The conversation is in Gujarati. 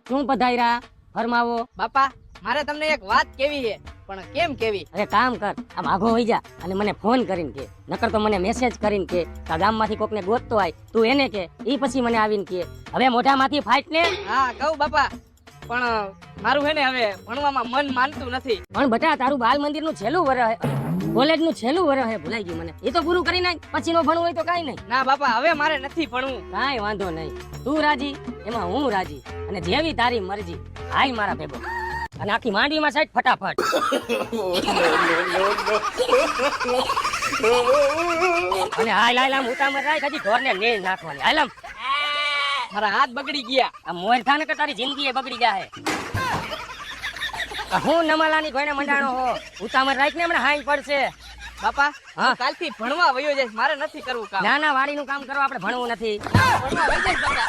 શું પધાર્યા? ફરમાવો. બાપા મારે તમને એક વાત કેવી છે, પણ કેમ કેવી? અરે કામ કર, આમ આઘો હોઈ જા અને મને ફોન કરીને કે, નકર તો મને મેસેજ કરીને કે આ ગામમાંથી કોકને ગોતતો આય, તું એને કે, ઈ પછી મને આવીને કે. હવે મોઢામાંથી ફાટ ને. હા કહું બાપા, પણ મારું હે ને હવે ભણવામાં મન માનતું નથી. પણ બટા તારું બાલ મંદિરનું છેલ્લું વરહ, કોલેજનું છેલ્લું વરહ હે, ભૂલાઈ ગયું મને. એ તો પૂરું કરી નાખ, પછી નો ભણવું હોય તો કાઈ નહીં. ના બાપા હવે મારે નથી ભણવું. કાઈ વાંધો નહીં, તું રાજી એમાં હું રાજી, અને જેવી તારી મરજી. હાય મારા ભેગો, અને આખી માંડીમાં સાઈડ ફટાફટ. અને હાલ હાલ આમ ઉતામળ રાખ, હજી ઢોરને નેલ નાખવાની. હાલ આમ. મારા હાથ બગડી ગયા. આ મોર થાને કે તારી જિંદગી બગડી જાહે. હું નમાલાની કોઈને મંડાણો હો, ઉતામળ રાખ ને, હમણાં હાઈ પડશે. બાપા હા? કાલથી ભણવા વયો જઈશ, મારે નથી કરવું કામ. ના ના, વાડીનું કામ કરો, આપણે ભણવું નથી. ભણવા વયો જઈશ બાપા.